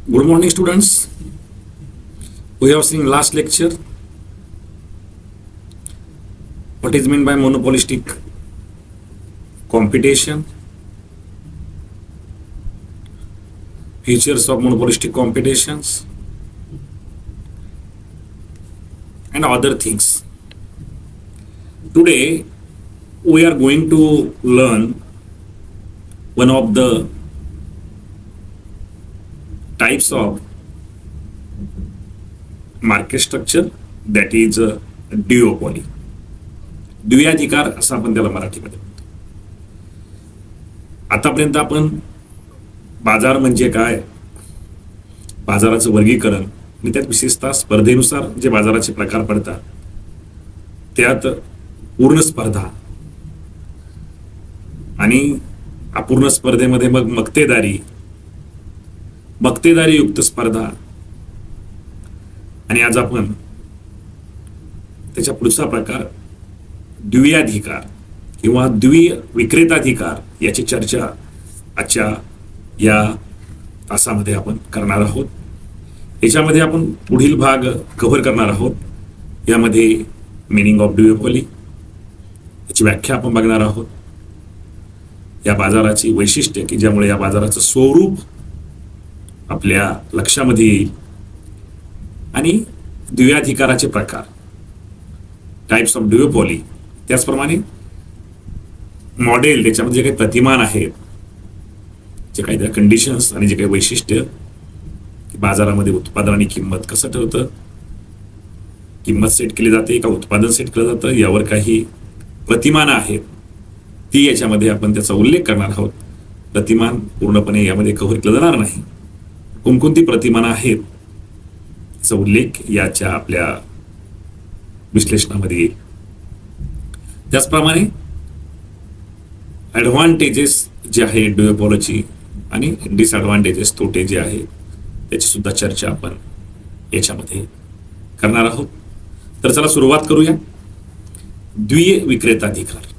Good morning, students. We have seen last lecture what is meant by monopolistic competition, features of monopolistic competitions, and other things. Today, we are going to learn one of the types of market structure that is duopoly. द्वियाधिकार असं आपण त्याला मराठीमध्ये म्हणतो. आतापर्यंत आपण बाजार म्हणजे काय, बाजाराचं वर्गीकरण आणि त्यात विशेषतः स्पर्धेनुसार जे बाजाराचे प्रकार पडतात त्यात पूर्ण स्पर्धा आणि अपूर्ण स्पर्धेमध्ये मग मक्तेदारी युक्त स्पर्धा आणि आज आपण त्याच्या पुढचा प्रकार द्वियाधिकार किंवा विक्रेताधिकार याची चर्चा आजच्या या तासामध्ये आपण करणार आहोत. याच्यामध्ये आपण पुढील भाग कव्हर करणार आहोत. यामध्ये मिनिंग ऑफ ड्युओपोली याची व्याख्या आपण बघणार आहोत. या बाजाराची वैशिष्ट्ये की ज्यामुळे या बाजाराचं स्वरूप आपल्या लक्षामध्ये येईल आणि द्वियाधिकाराचे प्रकार टाइप्स ऑफ ड्युओपोली, त्याचप्रमाणे मॉडेल त्याच्यामध्ये जे काही प्रतिमान आहेत, जे काही कंडिशन्स आणि जे काही वैशिष्ट्य बाजारामध्ये उत्पादन आणि किंमत कसं ठरवतं, किंमत सेट केली जाते का उत्पादन सेट केलं जातं, यावर काही प्रतिमानं आहेत ती याच्यामध्ये आपण त्याचा उल्लेख करणार आहोत. प्रतिमान पूर्णपणे यामध्ये कव्हर केलं जाणार नाही. कोणकोणती प्रतिमानं आहेत याचा उल्लेख याच्या आपल्या विश्लेषणामध्ये येईल. त्याचप्रमाणे ॲडव्हान्टेजेस जे आहे ड्युओपोलीची आणि डिसॲडव्हान्टेजेस तोटे जे आहे त्याची सुद्धा चर्चा आपण याच्यामध्ये करणार आहोत. तर चला सुरुवात करूया. विक्रेताधिकार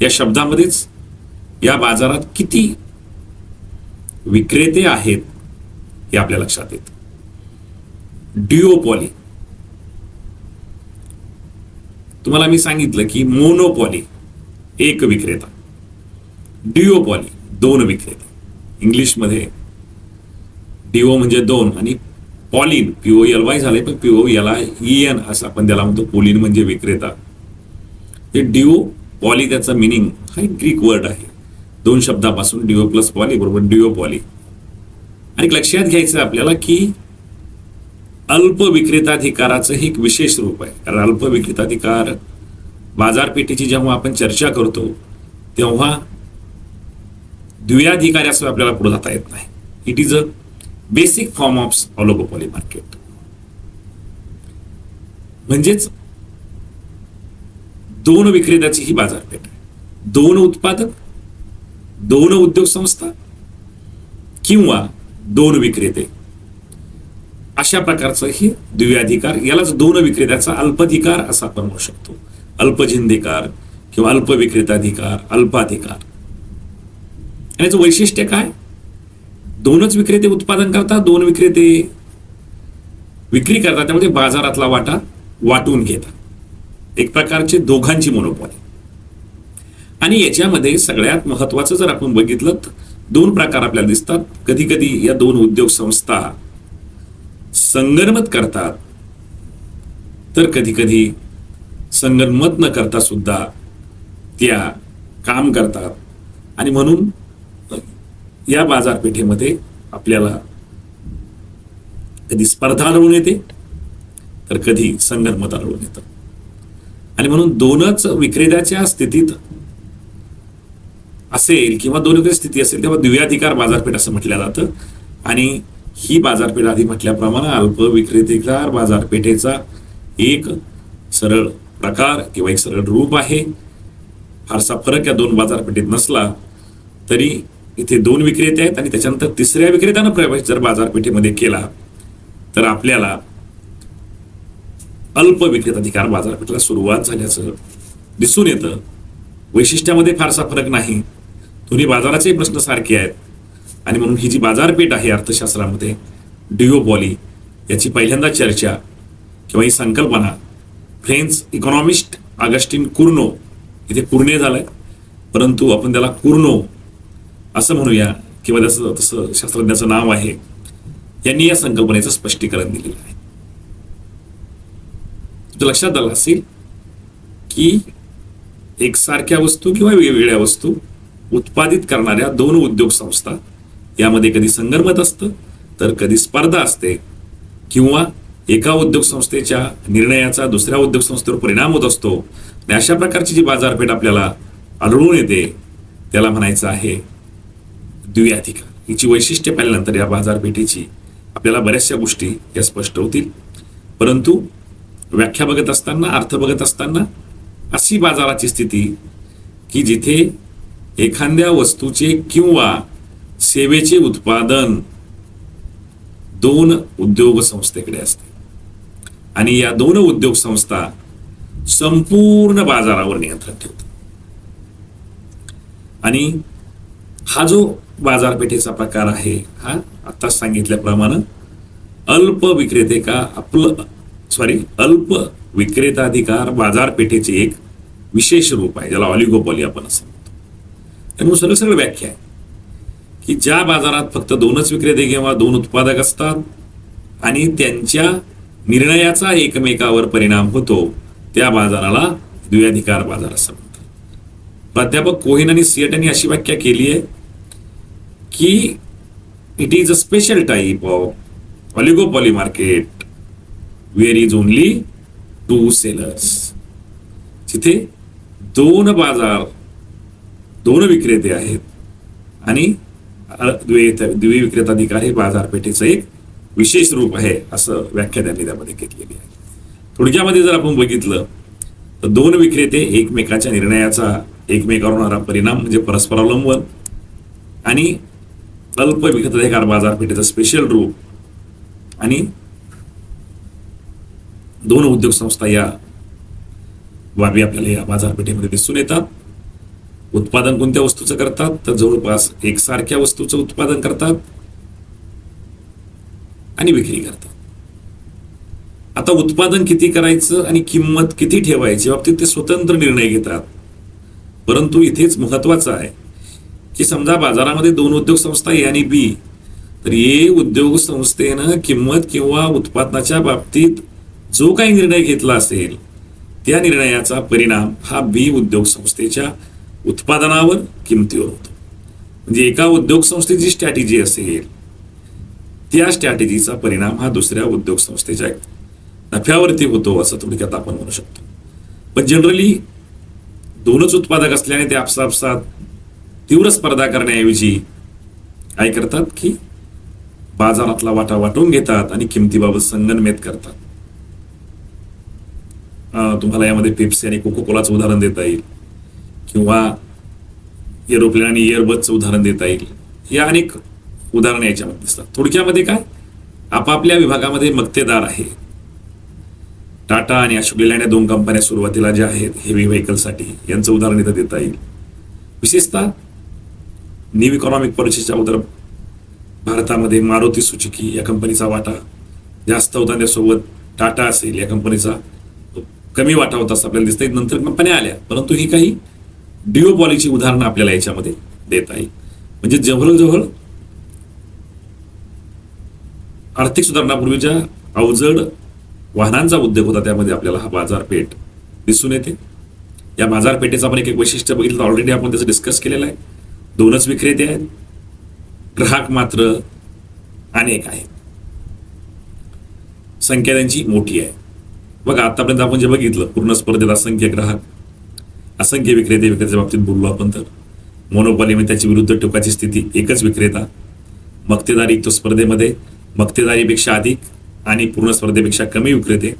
या शब्दामध्येच या बाजारात किती विक्रेते आहेत हे आपल्या लक्षात येतं. ड्युओपोली तुम्हाला मी सांगितलं की मोनोपॉली एक विक्रेता, ड्युओपोली दोन विक्रेते. इंग्लिशमध्ये डिओ म्हणजे दोन आणि पॉलिन POLY झाले, पण POLIN असं आपण त्याला म्हणतो. पोलिन म्हणजे विक्रेता. हे ड्युओपोली त्याचा मिनिंग हा एक ग्रीक वर्ड आहे. दोन शब्दापासून डिओ प्लस पॉली बरोबर ड्युओपोली. आणि लक्षात घ्यायचं आपल्याला की अल्प विक्रेताधिकाराचं हे एक विशेष रूप आहे. कारण अल्प विक्रेताधिकार बाजारपेठेची जेव्हा आपण चर्चा करतो तेव्हा द्वियाधिकाऱ्यासह आपल्याला पुढे जाता येत नाही. It is a basic form of oligopoly market. म्हणजेच दोन विक्रेत्याची ही बाजारपेठ आहे. दोन उत्पादक, दोन उद्योग संस्था किंवा दोन विक्रेते अशा प्रकारचं हे द्वियाधिकार, यालाच दोन विक्रेत्याचा अल्पाधिकार असं आपण म्हणू शकतो. अल्पझिंधिकार किंवा अल्प विक्रेताधिकार, अल्पाधिकार. आणि याचं वैशिष्ट्य काय? दोनच विक्रेते उत्पादन करतात, दोन विक्रेते विक्री करतात, त्यामध्ये बाजारातला वाटा वाटून घेतात. एक प्रकारचे दोघांची मोनोपॉली. आणि याच्यामध्ये सगळ्यात महत्वाचं जर आपण बघितलं तर दोन प्रकार आपल्याला दिसतात. कधी कधी या दोन उद्योग संस्था संगनमत करतात, तर कधी कधी संगनमत न करता सुद्धा त्या काम करतात. आणि म्हणून या बाजारपेठेमध्ये आपल्याला कधी स्पर्धा आढळून येते तर कधी संगनमत आढळून येतं. आणि म्हणून दोनच विक्रेत्याच्या स्थितीत असेल किंवा दोन विक्रेते स्थिती असेल तेव्हा द्वियाधिकार बाजारपेठ असं म्हटलं जातं. आणि ही बाजारपेठ आधी म्हटल्याप्रमाणे अल्प विक्रेतेकार बाजारपेठेचा एक सरळ प्रकार किंवा एक सरळ रूप आहे. फारसा फरक या दोन बाजारपेठेत नसला तरी इथे दोन विक्रेते आहेत आणि त्याच्यानंतर तिसऱ्या विक्रेत्यानं प्रवेश जर बाजारपेठेमध्ये केला तर आपल्याला अल्प विक्रेताधिकार बाजारपेठेला सुरुवात झाल्याचं दिसून येतं. वैशिष्ट्यामध्ये फारसा फरक नाही, दोन्ही बाजाराचे प्रश्न सारखे आहेत. आणि म्हणून ही जी बाजारपेठ आहे अर्थशास्त्रामध्ये ड्युओपॉली याची पहिल्यांदा चर्चा किंवा ही संकल्पना फ्रेंच इकॉनॉमिस्ट ऑगस्टिन कुर्नो, इथे कुर्ने झालाय परंतु आपण त्याला कुर्नो असं म्हणूया किंवा त्याचं तसं शास्त्रज्ञाचं नाव आहे, यांनी या संकल्पनेचं स्पष्टीकरण दिलेलं आहे. लक्षात आलं असेल की एकसारख्या वस्तू किंवा वेगवेगळ्या वस्तू उत्पादित करणाऱ्या दोन उद्योग संस्था यामध्ये कधी संगनमत असतं तर कधी स्पर्धा असते, किंवा एका उद्योग संस्थेच्या निर्णयाचा दुसऱ्या उद्योग संस्थेवर परिणाम होत असतो. आणि अशा प्रकारची जी बाजारपेठ आपल्याला आढळून येते त्याला म्हणायचं आहे द्विआधिकार. हिची वैशिष्ट्ये पाहिल्यानंतर या बाजारपेठेची आपल्याला बऱ्याचशा गोष्टी या स्पष्ट होतील. परंतु व्याख्या बघत असताना, अर्थ बघत असताना अशी बाजाराची स्थिती की जिथे एखाद्या वस्तूचे किंवा सेवेचे उत्पादन दोन उद्योग संस्थेकडे असते आणि या दोन उद्योग संस्था संपूर्ण बाजारावर नियंत्रण ठेवतात. आणि हा जो बाजारपेठेचा प्रकार आहे हा आता सांगितल्याप्रमाणे अल्प विक्रेताधिकार बाजारपेठेचे एक विशेष रूप आहे, ज्याला ऑलिगोपॉली आपण असं म्हणतो. त्यामुळे सरळ व्याख्या आहे की ज्या बाजारात फक्त दोनच विक्रेते किंवा दोन उत्पादक असतात आणि त्यांच्या निर्णयाचा एकमेकावर परिणाम होतो त्या बाजाराला द्विआधिकार बाजार असं म्हणतात. प्राध्यापक कोहेन आणि सिएट यांनी अशी व्याख्या केली आहे की it is a special type of oligopoly market where is only two sellers. जिथे दोन विक्रेते आहेत आणि द्विविक्रेताधिकार हे बाजारपेठेचं एक विशेष रूप आहे असं व्याख्या त्यांनी त्यामध्ये घेतलेली आहे. थोडक्यामध्ये जर आपण बघितलं तर दोन विक्रेते एकमेकाच्या निर्णयाचा एकमेकावर होणारा परिणाम म्हणजे परस्परावलंबन आणि अल्प विक्रेताधिकार बाजारपेठेचं स्पेशल रूप आणि दोन उद्योग संस्था या बाबी आपल्याला या बाजारपेठेमध्ये दिसून येतात. उत्पादन कोणत्या वस्तूचं करतात तर जवळपास एकसारख्या वस्तूचं उत्पादन करतात आणि विक्री करतात. आता उत्पादन किती करायचं आणि किंमत किती ठेवायची बाबतीत ते स्वतंत्र निर्णय घेतात. परंतु इथेच महत्वाचं आहे की समजा बाजारामध्ये दोन उद्योग संस्था ए आणि बी, तर ए उद्योग संस्थेनं किंमत किंवा उत्पादनाच्या बाबतीत जो काही निर्णय घेतला असेल त्या निर्णयाचा परिणाम हा बी उद्योग संस्थेच्या उत्पादनावर, किमतीवर होतो. म्हणजे एका उद्योग संस्थेची स्ट्रॅटेजी असेल त्या स्ट्रॅटेजीचा परिणाम हा दुसऱ्या उद्योग संस्थेच्या नफ्यावरती होतो असं थोडक्यात आपण म्हणू शकतो. पण जनरली दोनच उत्पादक असल्याने ते आपसात तीव्र स्पर्धा करण्याऐवजी काय करतात की बाजारातला वाटा वाटून घेतात आणि किमतीबाबत संगनमेत करतात. तुम्हाला यामध्ये पेप्सी आणि कोको कोलाचं उदाहरण देता येईल किंवा एरोप्लेन आणि एअरबसचं उदाहरण देता येईल. या अनेक उदाहरणं याच्यामध्ये दिसतात. थोडक्यामध्ये काय, आपापल्या विभागामध्ये मक्तेदार आहे. टाटा आणि अशोक लेलँड या दोन कंपन्या सुरुवातीला ज्या आहेत हेवी व्हेकलसाठी, यांचं उदाहरण इथं देता येईल. विशेषतः न्यू इकॉनॉमिक पॉलिसीच्या अगोदर भारतामध्ये मारुती सुझुकी या कंपनीचा वाटा जास्त होता, त्यासोबत टाटा असेल या कंपनीचा कमी वाटा होता असं आपल्याला दिसतंय. नंतर कंपन्या आल्या, परंतु ही काही ड्युओपॉलीची उदाहरणं आपल्याला याच्यामध्ये देता येईल. म्हणजे जवळजवळ आर्थिक सुधारणापूर्वीच्या अवजड वाहनांचा उद्योग होता, त्यामध्ये आपल्याला हा बाजारपेठ दिसून येते. या बाजारपेठेचं आपण एक वैशिष्ट्य बघितलं तर ऑलरेडी आपण त्याचं डिस्कस केलेलं आहे. दोनच विक्रेते आहेत, ग्राहक मात्र अनेक आहेत, संख्या त्यांची मोठी आहे. बघा आतापर्यंत आपण जे बघितलं पूर्ण स्पर्धेत असंख्य ग्राहक, असंख्य विक्रेत्याच्या बाबतीत बोललो आपण तर मोनोपॉलीमध्ये त्याची विरुद्ध टोकाची स्थिती, एकच विक्रेता, मक्तेदारी तो स्पर्धेमध्ये मक्तेदारीपेक्षा अधिक आणि पूर्ण स्पर्धेपेक्षा कमी विक्रेते,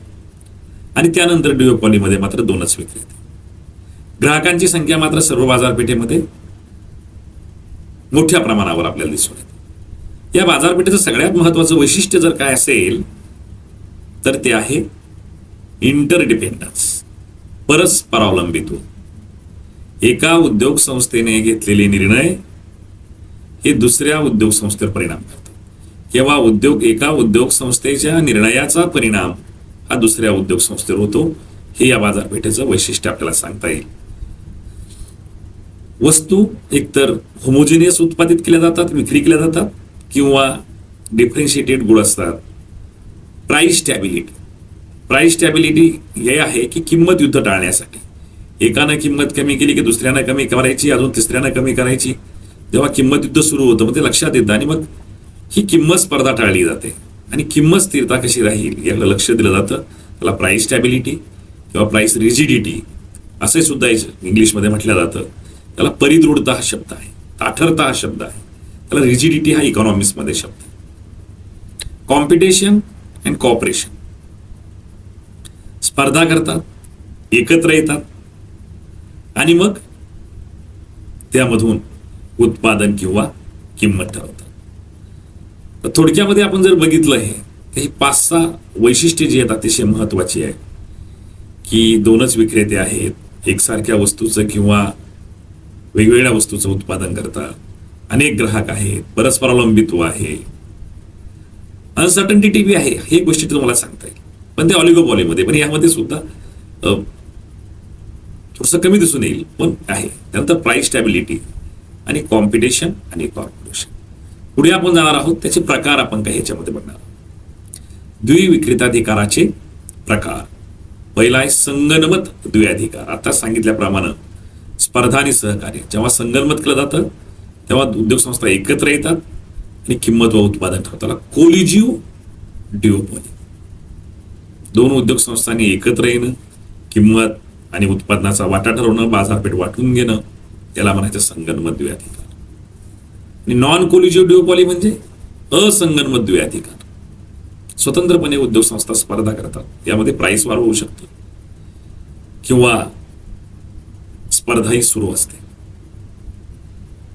आणि त्यानंतर ड्युओपॉलीमध्ये मात्र दोनच विक्रेते. ग्राहकांची संख्या मात्र सर्व बाजारपेठेमध्ये मोठ्या प्रमाणावर आपल्याला दिसून येते. या बाजारपेठेचं सगळ्यात महत्वाचं वैशिष्ट्य जर काय असेल तर ते आहे इंटरडिपेंडन्स, परस्परावलंबित्व. एका उद्योग संस्थेने घेतलेले निर्णय हे दुसऱ्या उद्योग संस्थेवर परिणाम करतात. किंवा एका उद्योग संस्थेच्या निर्णयाचा परिणाम हा दुसऱ्या उद्योग संस्थेवर होतो, हे या बाजारपेठेचं वैशिष्ट्य आपल्याला सांगता येईल. वस्तू एकतर होमोजिनियस उत्पादित केल्या जातात, विक्री केल्या जातात, किंवा डिफरन्शिएटेड गुड असतात. प्राइस स्टॅबिलिटी हे आहे की किंमत युद्ध टाळण्यासाठी एकानं किंमत कमी केली की दुसऱ्यानं कमी करायची, अजून तिसऱ्यानं कमी करायची. जेव्हा किंमत युद्ध सुरू होतं मग ते लक्षात येतं आणि मग ही किंमत स्पर्धा टाळली जाते आणि किंमत स्थिरता कशी राहील याकडे लक्ष दिलं जातं. त्याला प्राइस स्टॅबिलिटी किंवा प्राइस रिजिडिटी असे सुद्धा इंग्लिशमध्ये म्हटलं जातं. त्याला परिदृढता हा शब्द आहे, ताठरता हा शब्द आहे, त्याला रिजिडिटी हा इकॉनॉमिक्समध्ये शब्द आहे. कॉम्पिटिशन अँड कॉपरेशन, स्पर्धा करतात, एकत्र येतात आणि मग त्यामधून उत्पादन किंवा किंमत ठरवतात. तर थोडक्यामध्ये आपण जर बघितलं हे काही 5-6 वैशिष्ट्ये जी आहेत अतिशय महत्वाची आहे की दोनच विक्रेते आहेत, एकसारख्या वस्तूचं किंवा वेगवेगळ्या वस्तूचं उत्पादन करतात, अनेक ग्राहक आहेत, परस्परावलंबित्व आहे, अनसर्टनिटी बी आहे, हे गोष्टी तुम्हाला सांगता येईल. पण ते ऑलिगोपॉलीमध्ये पण यामध्ये सुद्धा थोडंसं कमी दिसून येईल पण आहे. त्यानंतर प्राइस स्टॅबिलिटी आणि कॉम्पिटिशन आणि कॉर्पोरेशन. पुढे आपण जाणार आहोत, त्याचे प्रकार आपण काही ह्याच्यामध्ये बघणार आहोत. द्विविक्रेताधिकाराचे प्रकार. पहिला आहे संगनमत द्विअधिकार. आता सांगितल्याप्रमाणे स्पर्धा आणि सहकार्य जेव्हा संगनमत केलं जातं तेव्हा उद्योग संस्था एकत्र येतात आणि किंमत व उत्पादन ठरवतात. कोलिजिव्ह ड्युओपॉली, दोन उद्योग संस्थांनी एकत्र येणं, किंमत आणि उत्पादनाचा वाटा ठरवणं, बाजारपेठ वाटून घेणं, याला म्हणायचं संगनमत द्विअधिकार. आणि नॉन कोलिजिव्ह ड्युओपॉली म्हणजे असंगनमत द्विअधिकार. स्वतंत्रपणे उद्योग संस्था स्पर्धा करतात, यामध्ये प्राइस वार होऊ शकतं किंवा स्पर्धाही सुरू असते.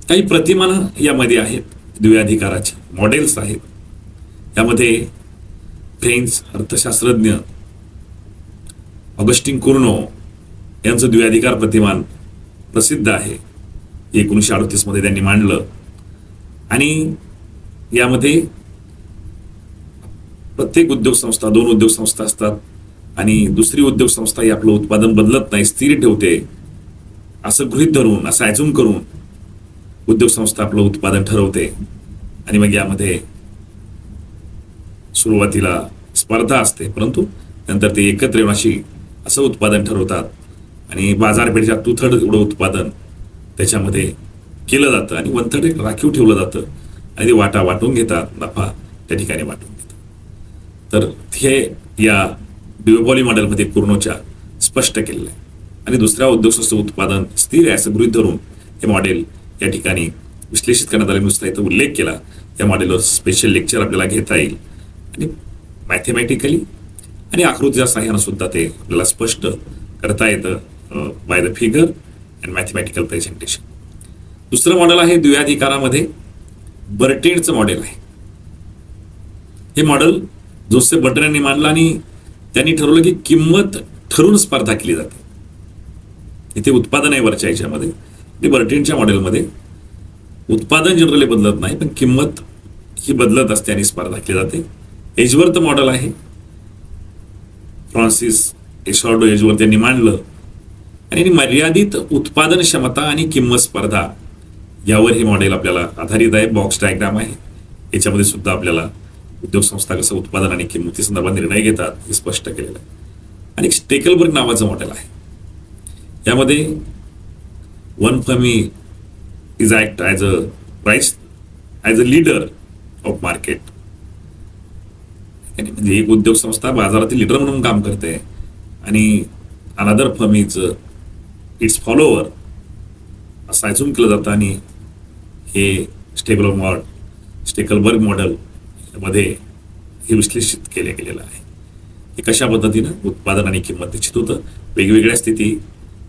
काही प्रतिमानं यामध्ये आहेत द्विअधिकाराची, मॉडेल्स आहेत. यामध्ये फ्रेंच अर्थशास्त्रज्ञ ऑगस्टिन कुर्नो यांचं द्विअधिकार प्रतिमान प्रसिद्ध आहे. 1938 मध्ये त्यांनी मांडलं आणि यामध्ये प्रत्येक उद्योग संस्था, 2 उद्योग संस्था असतात आणि दुसरी उद्योग संस्था ही आपलं उत्पादन बदलत नाही, स्थिर ठेवते असं गृहीत धरून, असं ॲझ्युम करून उद्योग संस्था आपलं उत्पादन ठरवते आणि मग यामध्ये सुरुवातीला स्पर्धा असते परंतु नंतर ते एकत्र येऊन असं उत्पादन ठरवतात आणि बाजारपेठेच्या 2/3 एवढं उत्पादन त्याच्यामध्ये केलं जातं आणि 1/3 राखीव ठेवलं जातं आणि ते वाटा वाटून घेतात, नफा त्या ठिकाणी वाटून घेतात. तर हे या ड्युओपॉली मॉडेलमध्ये कुर्नोच्या स्पष्ट केलेलं आहे. आणि दुसऱ्या उद्योग संस्थेचं उत्पादन स्थिर आहे असं गृहीत धरून हे मॉडेल या ठिकाणी विश्लेषित करण्यात आले. नुसता इथं उल्लेख केला, या मॉडेलवर स्पेशल लेक्चर आपल्याला घेता येईल आणि मॅथमॅटिकली आणि आकृतीच्या सहाय्यानं सुद्धा ते आपल्याला स्पष्ट करता येतं by the figure and mathematical presentation. दुसरं मॉडेल आहे द्विअधिकारामध्ये बर्टेनचं मॉडेल आहे. हे मॉडेल जोसेफ बर्टन यांनी मांडलं आणि त्यांनी ठरवलं की किंमत ठरवून स्पर्धा केली जाते. इथे उत्पादन आहे वरच्या याच्यामध्ये, ते बर्टेनच्या मॉडेलमध्ये उत्पादन जनरली बदलत नाही पण किंमत ही बदलत असते आणि स्पर्धा केली जाते. एजवर्थ मॉडेल आहे, फ्रान्सिस एशॉर्डो एजवर्थ यांनी मांडलं आणि मर्यादित उत्पादन क्षमता आणि किंमत स्पर्धा यावर हे मॉडेल आपल्याला आधारित आहे. बॉक्स डायग्राम आहे, याच्यामध्ये सुद्धा आपल्याला उद्योग संस्था कसं उत्पादन आणि किंमती संदर्भात निर्णय घेतात हे स्पष्ट केलेलं आहे. आणि स्टेकलबर्ग नावाचं मॉडेल आहे. यामध्ये one firm is act as a leader of market. म्हणजे एक उद्योग संस्था बाजारातील लीडर म्हणून काम करते आणि another firm is it's follower असं ॲझ्युम केलं जातं आणि हे स्टेकलबर्ग मॉडेल मध्ये हे विश्लेषित गेलेलं आहे. हे कशा पद्धतीनं उत्पादन आणि किंमत निश्चित होतं. वेगवेगळ्या स्थिती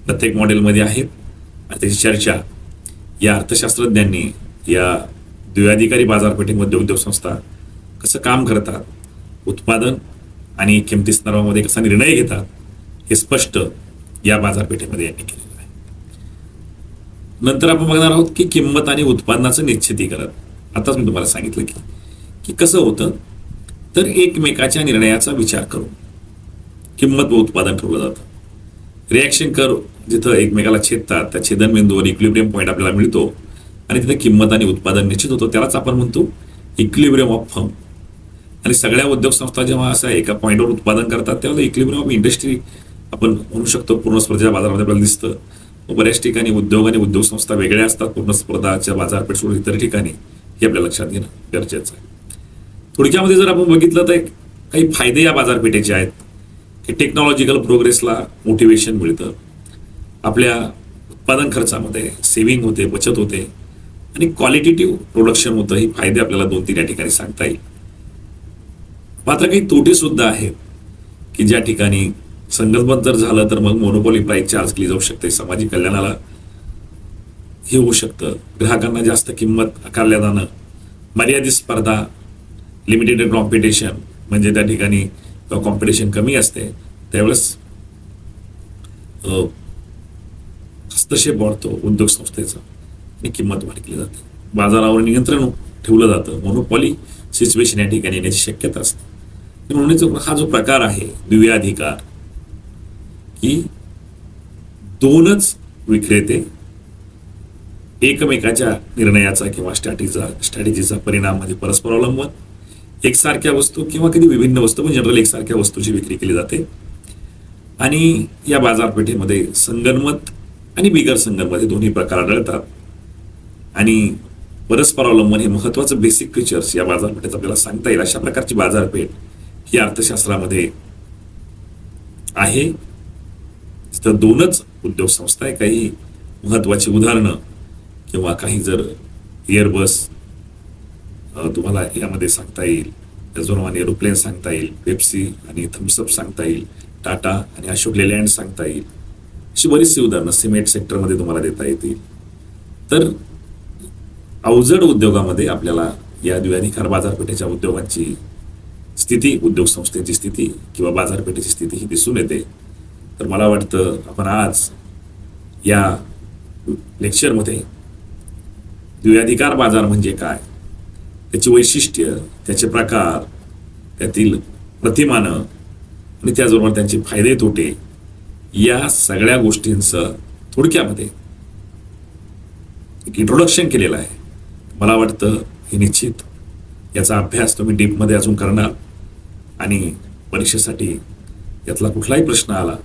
प्रत्येक मॉडेलमध्ये आहेत आणि त्याची चर्चा या अर्थशास्त्रज्ञांनी या द्विअधिकारी बाजारपेठेमध्ये उद्योग संस्था कसं काम करतात, उत्पादन आणि किमती संदर्भामध्ये कसा निर्णय घेतात हे स्पष्ट या बाजारपेठेमध्ये यांनी केलेलं आहे. नंतर आपण बघणार आहोत की किंमत आणि उत्पादनाचं निश्चितीकरण. आताच मी तुम्हाला सांगितलं की की कसं होतं, तर एकमेकाच्या निर्णयाचा विचार करून किंमत व उत्पादन ठरवलं जातं. रिॲक्शन कर जिथं एकमेकाला छेदतात त्या छेदनबिंदूवर इक्विलिब्रियम पॉईंट आपल्याला मिळतो आणि तिथे किंमत आणि उत्पादन निश्चित होतो. त्यालाच आपण म्हणतो इक्विलिब्रियम ऑफ फर्म. आणि सगळ्या उद्योग संस्था जेव्हा असं एका पॉईंटवर उत्पादन करतात तेव्हा इक्विलिब्रियम ऑफ इंडस्ट्री आपण म्हणू शकतो. पूर्ण स्पर्धेच्या बाजारामध्ये आपल्याला दिसतं. बऱ्याच ठिकाणी उद्योग आणि उद्योग संस्था वेगळ्या असतात. पूर्ण स्पर्धाच्या बाजारपेठ सोडून इतर ठिकाणी हे आपल्या लक्षात घेणं गरजेचं आहे. थोडक्यामध्ये जर आपण बघितलं तर काही फायदे या बाजारपेठेचे आहेत की टेक्नॉलॉजिकल प्रोग्रेसला मोटिवेशन मिळतं, आपल्या उत्पादन खर्चामध्ये सेव्हिंग होते, बचत होते आणि क्वालिटेटिव्ह प्रोडक्शन होतं. ही फायदे आपल्याला 2-3 या ठिकाणी सांगता येईल. मात्र काही तोटे सुद्धा आहेत की ज्या ठिकाणी संगतबद्ध जर झालं तर मग मोनोपॉली प्राइस चार्ज केली जाऊ शकते, सामाजिक कल्याणाला हे होऊ शकतं, ग्राहकांना जास्त किंमत आकारल्या जाणं, मर्यादित स्पर्धा, लिमिटेड कॉम्पिटिशन, म्हणजे त्या ठिकाणी कॉम्पिटिशन कमी असते त्यावेळेस हस्तक्षेप वाढतो उद्योग संस्थेचा आणि किंमत वाढली जाते. बाजारावर नियंत्रण ठेवलं जातं, मोनोपॉली सिच्युएशन या ठिकाणी येण्याची शक्यता असते. म्हणून हा जो प्रकार आहे द्वियाधिकार, की दोनच विक्रेते एकमेकाच्या निर्णयाचा किंवा स्ट्रॅटेजीचा परिणाम म्हणजे परस्पर अवलंबन, एकसारख्या वस्तू किंवा कधी विभिन्न वस्तू पण जनरल एकसारख्या वस्तूची विक्री केली जाते. आणि या बाजारपेठेमध्ये संगनमत आणि बिगर संगनमत हे दोन्ही प्रकार आढळतात. आणि परस्पर अवलंबन हे महत्वाचं बेसिक फीचर्स या बाजारपेठेत आपल्याला सांगता येईल. अशा प्रकारची बाजारपेठ ही अर्थशास्त्रामध्ये आहे. तर दोनच उद्योग संस्था आहे. काही महत्वाची उदाहरणं किंवा काही जर एअरबस तुम्हाला यामध्ये सांगता येईल, एझोनॉन एरोप्लेन सांगता येईल, पेप्सी आणि थम्सअप सांगता येईल, टाटा आणि अशोक लेलँड सांगता येईल. अशी बरीचशी उदाहरणं सिमेंट सेक्टरमध्ये तुम्हाला देता येतील. तर अवजड उद्योगामध्ये आपल्याला या द्विअधिकार बाजारपेठेच्या उद्योगांची स्थिती, उद्योग संस्थेची स्थिती किंवा बाजारपेठेची स्थिती ही दिसून येते. तर मला वाटतं आपण आज या लेक्चरमध्ये द्विअधिकार बाजार म्हणजे काय, त्याची वैशिष्ट्य, त्याचे प्रकार, त्यातील प्रतिमानं आणि त्याचबरोबर त्यांचे फायदे तोटे या सगळ्या गोष्टींचं थोडक्यामध्ये एक इंट्रोडक्शन केलेलं आहे. मला वाटतं हे निश्चित याचा अभ्यास तुम्ही डीपमध्ये अजून करणार आणि परीक्षेसाठी यातला कुठलाही प्रश्न आला,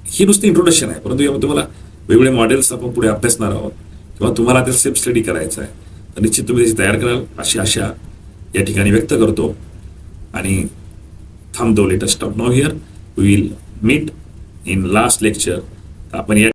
ही नुसती इंट्रोडक्शन आहे, परंतु यामध्ये तुम्हाला वेगवेगळे मॉडेल्स आपण पुढे अभ्यासणार आहोत किंवा तुम्हाला ते सेल्फ स्टडी करायचं आहे. तर निश्चित तुम्ही त्याची तयार कराल अशी आशा या ठिकाणी व्यक्त करतो आणि थांबतो. Let us stop now here. We will meet in last lecture. आपण या